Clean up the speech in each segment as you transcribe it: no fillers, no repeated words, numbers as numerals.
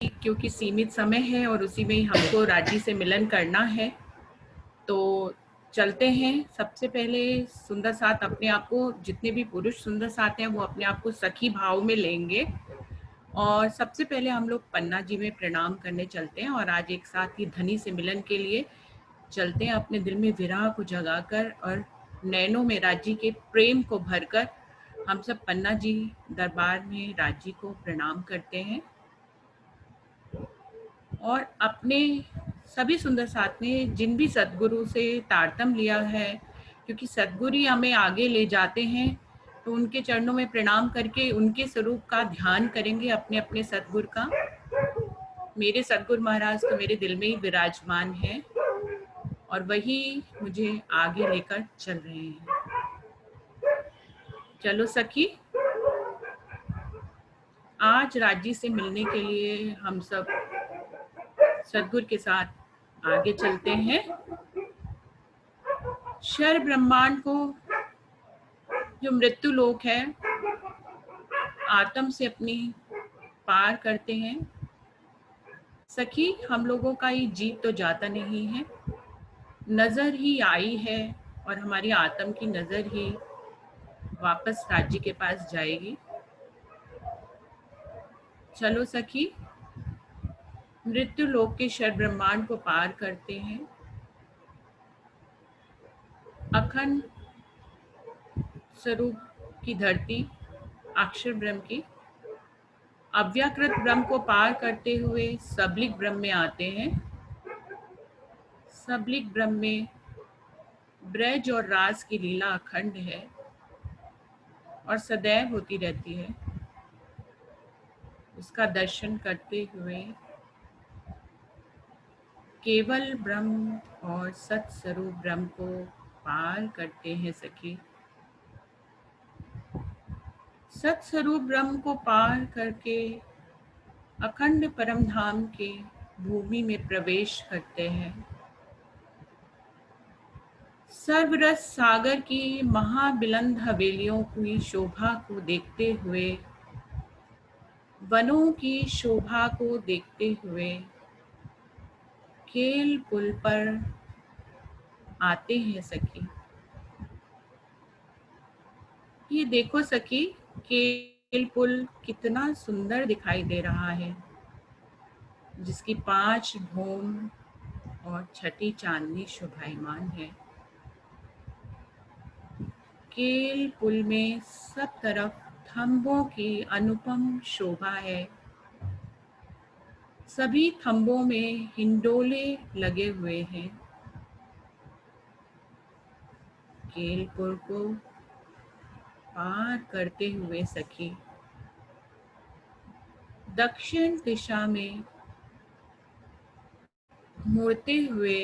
क्योंकि सीमित समय है और उसी में ही हमको राजी से मिलन करना है, तो चलते हैं। सबसे पहले सुंदर साथ अपने आप को, जितने भी पुरुष सुंदर साथ हैं वो अपने आप को सखी भाव में लेंगे और सबसे पहले हम लोग पन्ना जी में प्रणाम करने चलते हैं और आज एक साथ ही धनी से मिलन के लिए चलते हैं। अपने दिल में विरह को जगाकर और नैनों में राजी के प्रेम को भरकर हम सब पन्ना जी दरबार में राजी को प्रणाम करते हैं और अपने सभी सुंदर साथ ने जिन भी सद्गुरु से तारतम लिया है, क्योंकि सद्गुरु हमें आगे ले जाते हैं, तो उनके चरणों में प्रणाम करके उनके स्वरूप का ध्यान करेंगे, अपने अपने सद्गुरु का। मेरे सद्गुरु महाराज तो मेरे दिल में ही विराजमान है और वही मुझे आगे लेकर चल रहे हैं। चलो सखी, आज राजी से मिलने के लिए हम सब सद्गुरु के साथ आगे चलते हैं। शर ब्रह्मांड को जो मृत्यु लोक है, आत्म से अपनी पार करते हैं। सखी, हम लोगों का ये जीत तो जाता नहीं है, नजर ही आई है और हमारी आत्म की नजर ही वापस राज्य के पास जाएगी। चलो सखी, मृत्यु लोक के शर ब्रह्मांड को पार करते हैं। अखंड स्वरूप की धरती अक्षर ब्रह्म की, अव्याकृत ब्रह्म को पार करते हुए सबलिक ब्रह्म में आते हैं। सबलिक ब्रह्म में ब्रज और रास की लीला अखंड है और सदैव होती रहती है। उसका दर्शन करते हुए केवल ब्रह्म और सत स्वरूप ब्रह्म को पार करते हैं सखी। सत स्वरूप ब्रह्म को पार करके अखंड परम धाम के भूमि में प्रवेश करते हैं। सर्वरस सागर की महाबिलंद हवेलियों की शोभा को देखते हुए, वनों की शोभा को देखते हुए केल पुल पर आते हैं सखी। ये देखो सखी, केल पुल कितना सुंदर दिखाई दे रहा है, जिसकी 5 भौम और छठी चांदनी शोभायमान है। केल पुल में सब तरफ थंबों की अनुपम शोभा है। सभी थंबों में हिंडोले लगे हुए हैं। केल पुल को पार करते हुए सखी दक्षिण दिशा में मुड़ते हुए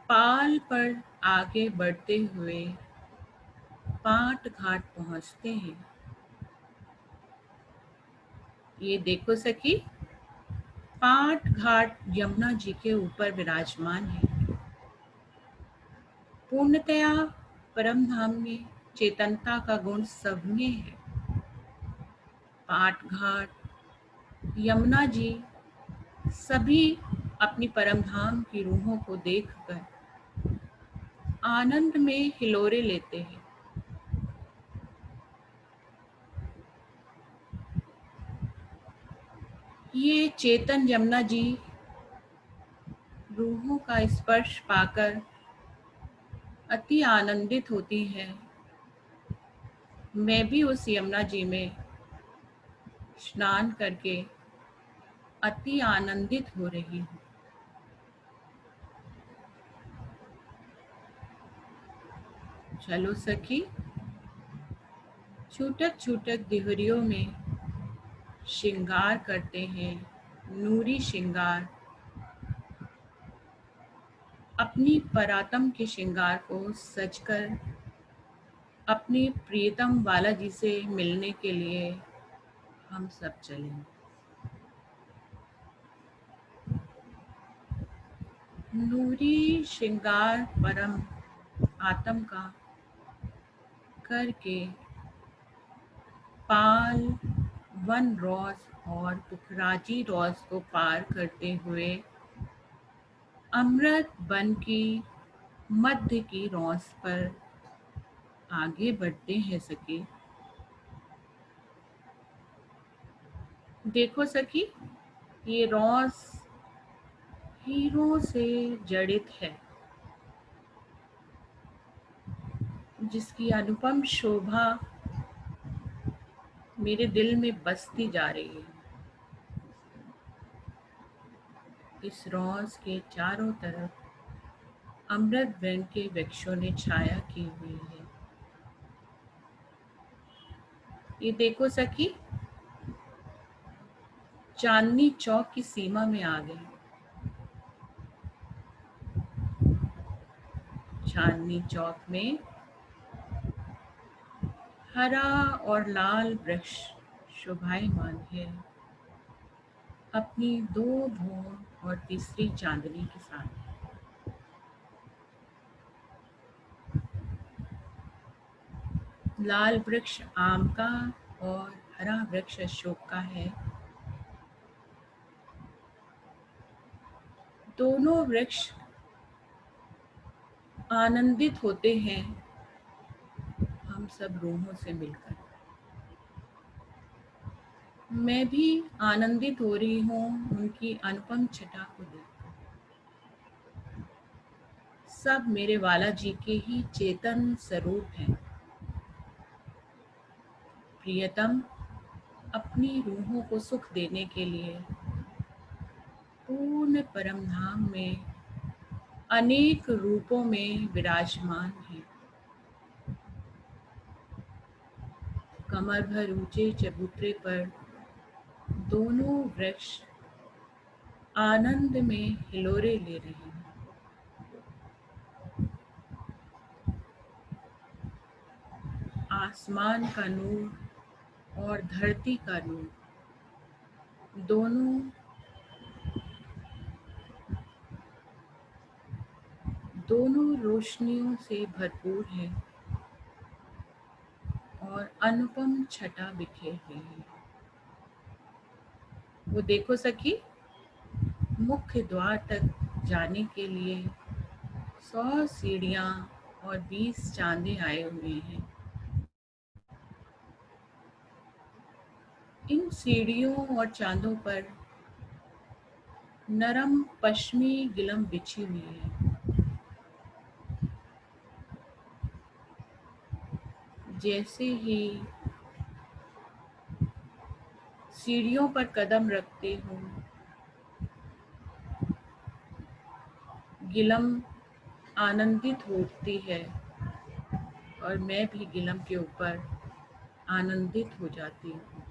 पाल पर आगे बढ़ते हुए पाट घाट पहुंचते हैं। ये देखो सखी, पाट घाट यमुना जी के ऊपर विराजमान है। पूर्णतया परम धाम में चेतनता का गुण सब में है। पाट घाट, यमुना जी सभी अपनी परम धाम की रूहों को देखकर आनंद में हिलोरे लेते हैं। ये चेतन यमुना जी रूहों का स्पर्श पाकर अति आनंदित होती है। मैं भी उस यमुना जी में स्नान करके अति आनंदित हो रही हूँ। चलो सखी, छूटक छूटक देहरियों में श्रृंगार करते हैं, नूरी श्रृंगार। अपनी परातम के श्रृंगार को सजकर अपने प्रियतम बालाजी से मिलने के लिए हम सब चलें। नूरी श्रृंगार परम आत्म का करके पाल वन रॉस और पुखराजी रॉस को पार करते हुए अमृत वन की मध्य की रॉस पर आगे बढ़ते हैं सखी। देखो सखी, ये रॉस हीरों से जड़ित है, जिसकी अनुपम शोभा मेरे दिल में बसती जा रही है। इस रॉस के चारों तरफ अमृत वन के वृक्षों ने छाया की हुई है। ये देखो सखी, चांदनी चौक की सीमा में आ गए। चांदनी चौक में हरा और लाल वृक्ष शोभायमान है, अपनी दो भूम और तीसरी चांदनी के साथ। लाल वृक्ष आम का और हरा वृक्ष अशोक का है। दोनों वृक्ष आनंदित होते हैं हम सब रूहों से मिलकर। मैं भी आनंदित हो रही हूँ उनकी अनुपम छटा को देखकर। सब मेरे वाला जी के ही चेतन स्वरूप हैं। प्रियतम अपनी रूहों को सुख देने के लिए पूर्ण परम धाम में अनेक रूपों में विराजमान है। कमर भर ऊंचे चबूतरे पर दोनों वृक्ष आनंद में हिलोरे ले रहे हैं। आसमान का नूर और धरती का नूर दोनों रोशनियों से भरपूर है और अनुपम छटा बिखेर रही है। वो देखो सखी, मुख्य द्वार तक जाने के लिए 100 सीढ़ियां और 20 चांदे आए हुए हैं। इन सीढ़ियों और चांदों पर नरम पश्मी गिलम बिछी हुई है। जैसे ही सीढ़ियों पर कदम रखते हूँ, गिलम आनंदित होती है और मैं भी गिलम के ऊपर आनंदित हो जाती हूँ।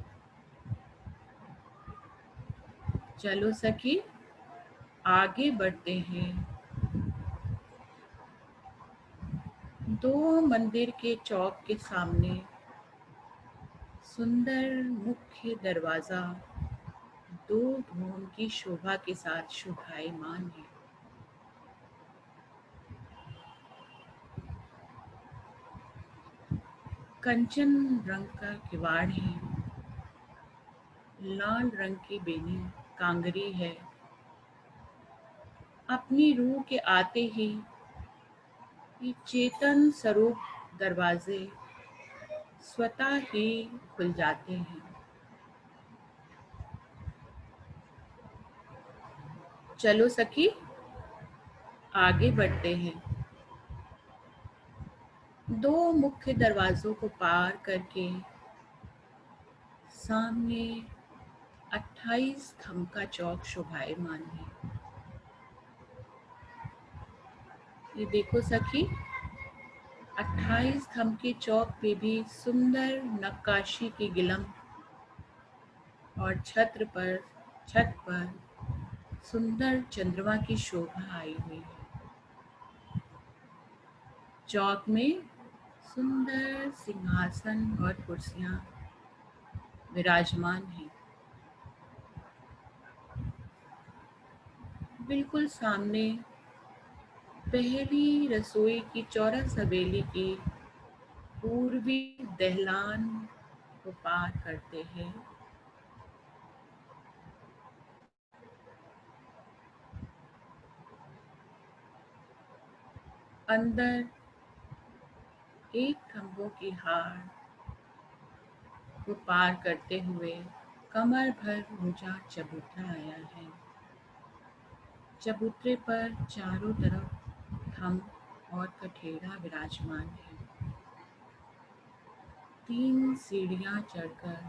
चलो सखी, आगे बढ़ते हैं। दो मंदिर के चौक के सामने सुंदर मुख्य दरवाजा दो भुवन की शोभा के साथ शोभायमान है। कंचन रंग का किवाड़ है, लाल रंग की बेनी कांगरी है। अपनी रूह के आते ही ये चेतन स्वरूप दरवाजे स्वतः ही खुल जाते हैं। चलो सखी, आगे बढ़ते हैं। दो मुख्य दरवाजों को पार करके सामने 28 थंब का चौक शोभायमान है। ये देखो सखी, 28 थंब के चौक पे भी सुंदर नक्काशी की गिलम और छत पर सुंदर चंद्रमा की शोभा आई हुई है। चौक में सुंदर सिंहासन और कुर्सियां विराजमान हैं। बिल्कुल सामने पहली रसोई की चौरस हवेली की पूर्वी दहलान को पार करते हैं अंदर एक खम्भों की हार को पार करते हुए कमर भर ऊंचा चबूतरा आया है। चबूतरे पर चारों तरफ थंभ और कठेड़ा विराजमान है। 3 सीढ़ियां चढ़कर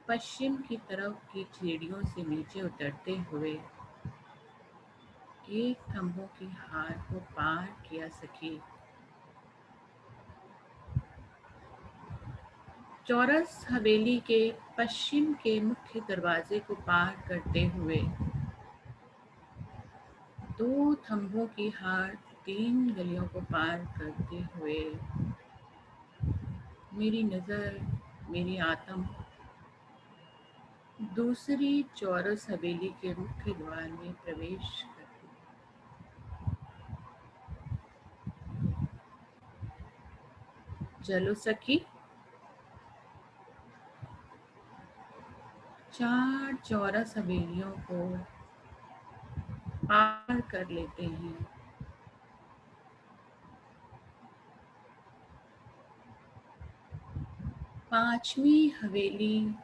पश्चिम की तरफ की सीढ़ियों से नीचे उतरते हुए एक खम्भों की हार को पार किया सके। चौरस हवेली के पश्चिम के मुख्य दरवाजे को पार करते हुए 2 थंभों की हार 3 गलियों को पार करते हुए मेरी नजर, मेरी आत्म दूसरी चौरस हवेली के मुख्य द्वार में प्रवेश करती। चलो सखी, 4 चौरस हवेलियों को पार कर लेते हैं। पांचवी हवेली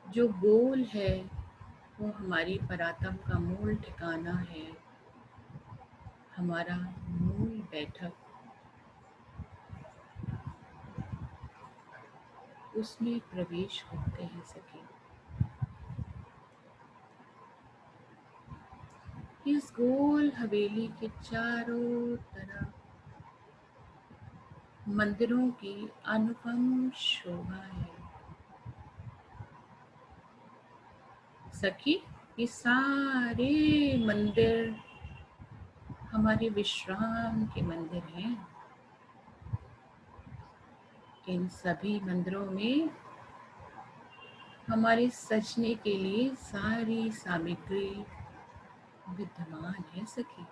जो गोल है वो हमारी परातम का मूल ठिकाना है, हमारा मूल बैठक। उसमें प्रवेश करते हैं सखी। इस गोल हवेली के चारों तरफ मंदिरों की अनुपम शोभा है सखी। ये सारे मंदिर हमारे विश्राम के मंदिर हैं। इन सभी मंदिरों में हमारे सजने के लिए सारी सामग्री विद्यमान है सखी।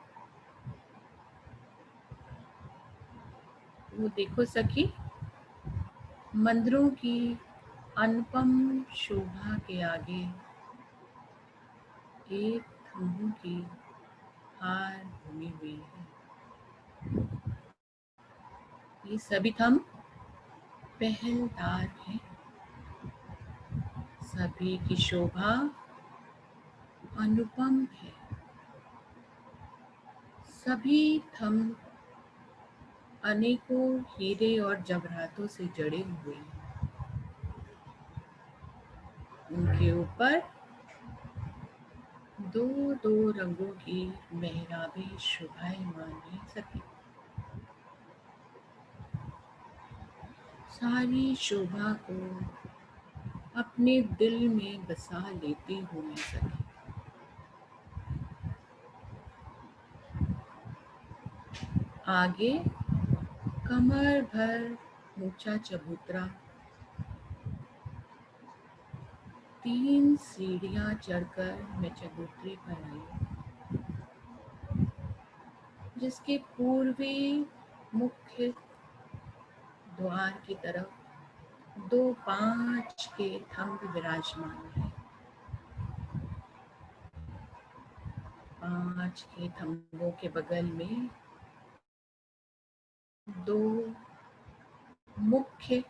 वो देखो सखी, मंदिरों की अनुपम शोभा के आगे एक थंभों की हार बनी हुई है। ये सभी थंभ पहलदार हैं। सभी की शोभा अनुपम है। सभी थंभ अनेकों हीरे और जवाहरातों से जड़े हुए हैं। उनके ऊपर दो दो रंगों की मेहराबें शोभायमान है सखी। सारी शोभा को अपने दिल में बसा लेती हूँ मैं सखी। आगे कमर भर ऊंचा चबूतरा, 3 सीढ़ियां चढ़कर मैं चबूतरे पर आई, जिसके पूर्वी मुख्य द्वार की तरफ 2 5 के थंभ विराजमान हैं। 5 के थंभों के बगल में 2 मुख्य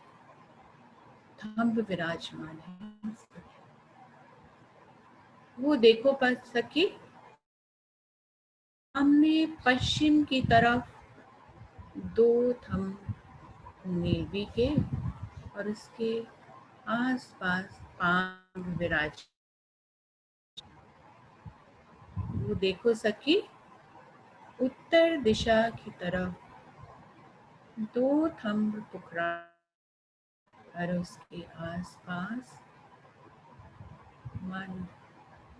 थंभ विराजमान हैं। वो देखो पर सखी, हमने पश्चिम की तरफ 2 थंभ नीलवी के और उसके आसपास 5 विराज। वो देखो सखी, उत्तर दिशा की तरफ 2 थंभ पुखरा और उसके आसपास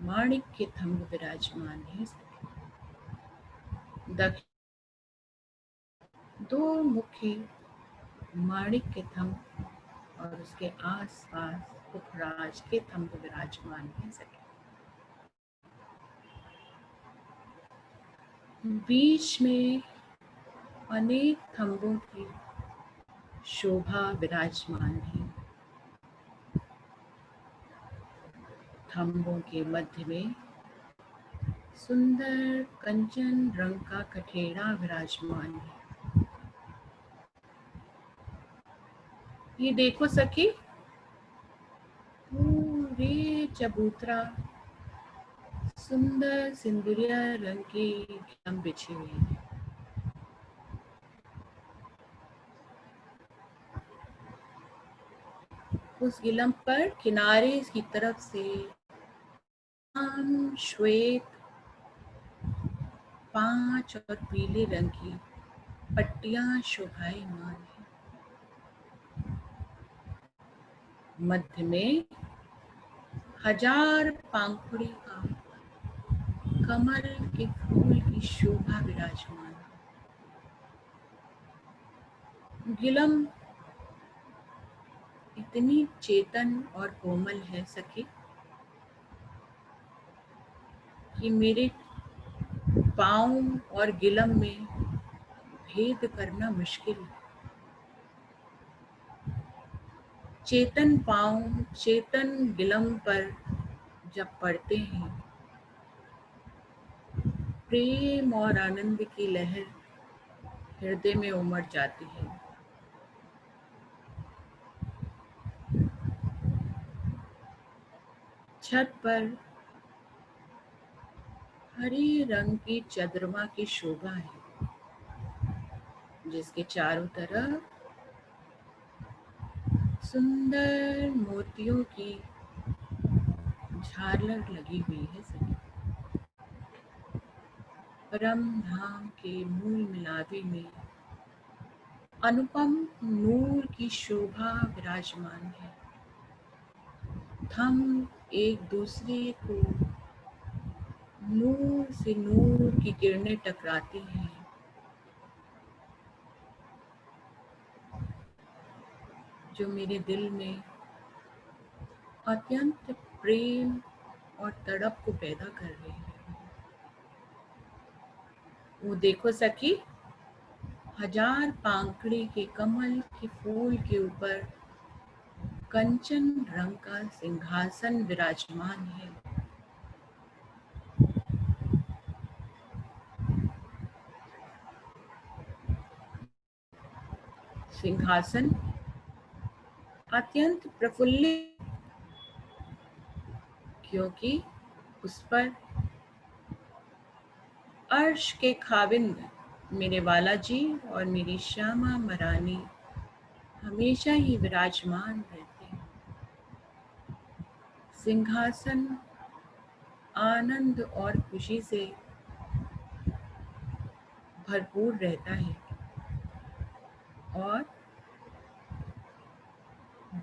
माणिक के थंभ विराजमान है। दक्षिण 2 मुख्य माणिक के थंभ और उसके आसपास पुखराज के थंभ विराजमान है सके। बीच में अनेक थंभों की शोभा विराजमान है। थंभों के मध्य में सुंदर कंचन रंग का कठेड़ा विराजमान है। ये देखो सखी, पूरे चबूतरा सुंदर सिंदूरिया रंग की गिलम बिछी हुई है। उस गिलम पर किनारे की तरफ से श्वेत 5 और पीले रंग की पट्टियां शोभायमान है। मध्य में 1000 पांखुड़ी का कमल के फूल की शोभा विराजमान है। गिलम इतनी चेतन और कोमल है सखी कि मेरे पाँव और गिलम में भेद करना मुश्किल है। चेतन पाँव चेतन गिलम पर जब पड़ते हैं, प्रेम और आनंद की लहर हृदय में उमड़ जाती है। छत पर हरे रंग की चंद्रमा की शोभा है, जिसके चारों तरफ सुंदर मोतियों की झालर लगी हुई है सखी। परम धाम के मूल मिलावे में अनुपम नूर की शोभा विराजमान है। हम एक दूसरे को नूर से नूर की किरणें टकराती हैं, जो मेरे दिल में अत्यंत प्रेम और तड़प को पैदा कर रही है। वो देखो सखी, 1000 पांखड़ी के कमल के फूल के ऊपर कंचन रंग का सिंहासन विराजमान है। सिंहासन अत्यंत प्रफुल्लित, क्योंकि उस पर अर्श के खाविंद मेरे बालाजी और मेरी श्यामा महारानी हमेशा ही विराजमान रहते हैं। सिंहासन आनंद और खुशी से भरपूर रहता है और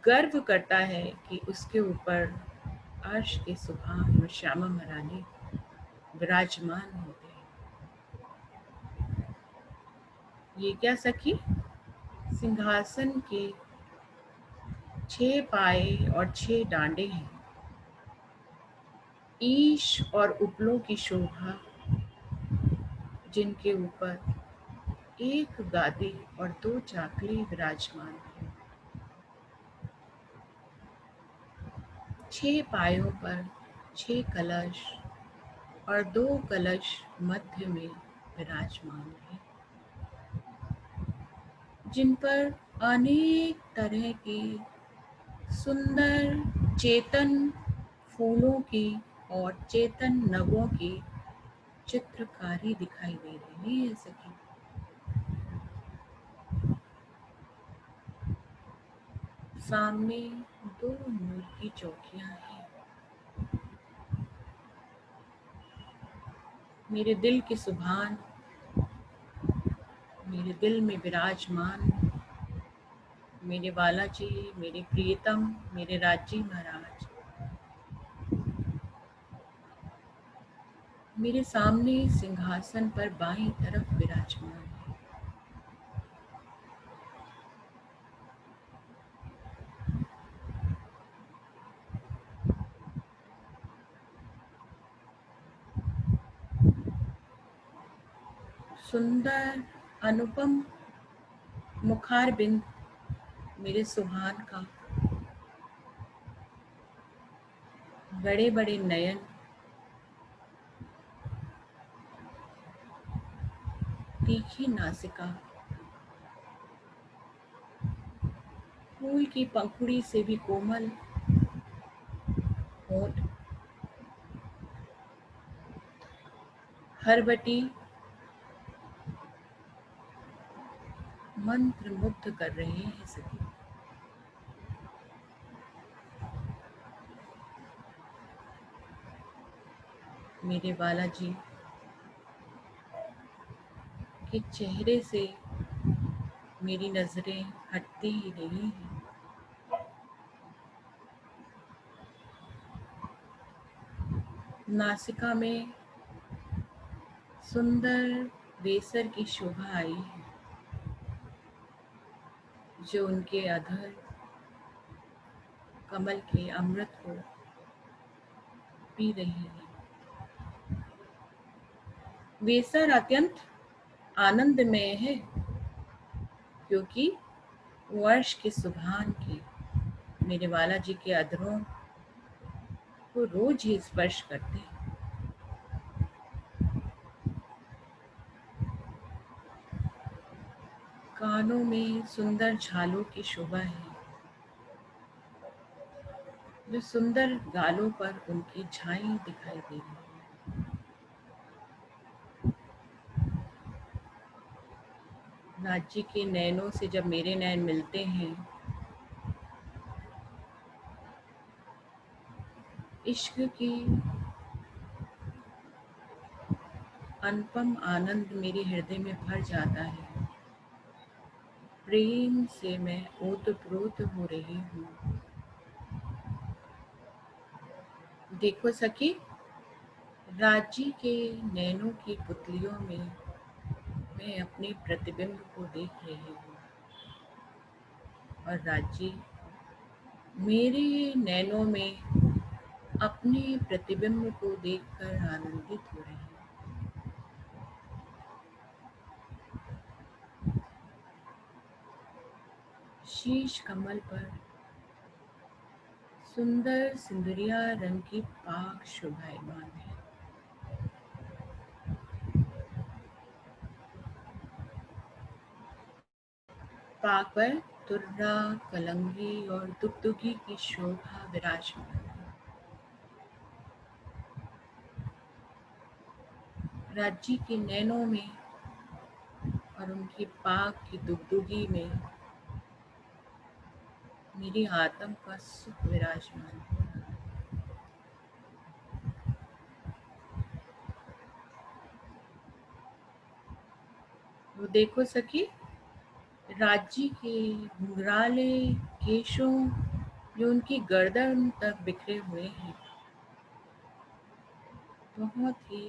गर्व करता है कि उसके ऊपर अर्श के सुभान और श्यामा महारानी विराजमान होते हैं। ये क्या सखी, सिंहासन के 6 पाए और 6 डांडे हैं। ईश और उपलों की शोभा, जिनके ऊपर एक गादी और 2 चाकरी विराजमान हैं। 6 पायों पर 6 कलश और 2 कलश मध्य में विराजमान हैं, जिन पर अनेक तरह की सुंदर चेतन फूलों की और चेतन नगों की चित्रकारी दिखाई दे रही है सखी। सामने 2 नूर की चौकियां हैं। मेरे दिल की सुभान मेरे दिल में विराजमान मेरे बालाजी, मेरे प्रियतम, मेरे राजी महाराज मेरे सामने सिंहासन पर बाईं तरफ विराजमान है। सुंदर अनुपम मुखारबिंद मेरे सुहान का, बड़े बड़े नयन, तीखी नासिका, फूल की पंखुड़ी से भी कोमल होंठ, हरबटी मंत्र मुग्ध कर रहे हैं सभी। मेरे बालाजी के चेहरे से मेरी नजरें हटती ही नहीं हैं। नासिका में सुंदर बेसर की शोभा आई है, जो उनके अधर कमल के अमृत को पी रही है। बेसर अत्यंत आनंदमय है, क्योंकि वर्ष के सुभान के मेरे बालाजी के अधरों को रोज ही स्पर्श करते हैं। कानों में सुंदर झालों की शोभा है, जो सुंदर गालों पर उनकी छाई दिखाई दे रही है। राज्य के नैनों से जब मेरे नैन मिलते हैं, इश्क की अनुपम आनंद मेरे हृदय में भर जाता है। प्रेम से मैं ओतप्रोत हो रही हूँ। देखो सखी, राज्य के नैनों की पुतलियों में मैं अपने प्रतिबिंब को देख रही हूँ, और राज्य मेरे नैनों में अपने प्रतिबिंब को देखकर आनंदित हो रहे हैं। शीश कमल पर सुंदर सिंदूरिया रंग की पाक शोभायमान है। पाक पर तुर्रा, कलंगी और दुगदुगी की शोभा विराजमान है। राज्य के नैनों में और उनकी पाक की दुगदुगी में मेरी आत्म का सुख विराजमान है। वो देखो सखी, राज्य के घुंघराले केशों जो उनकी गर्दन तक बिखरे हुए हैं, बहुत ही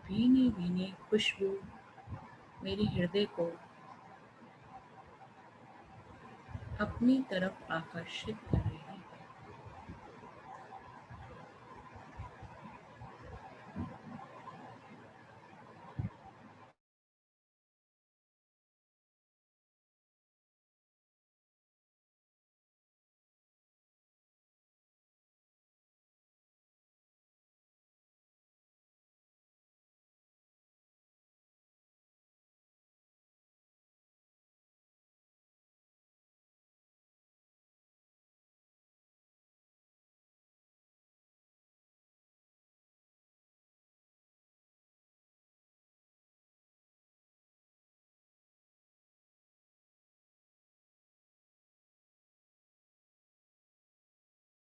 भीनी भीनी खुशबू मेरे हृदय को अपनी तरफ आकर्षित कर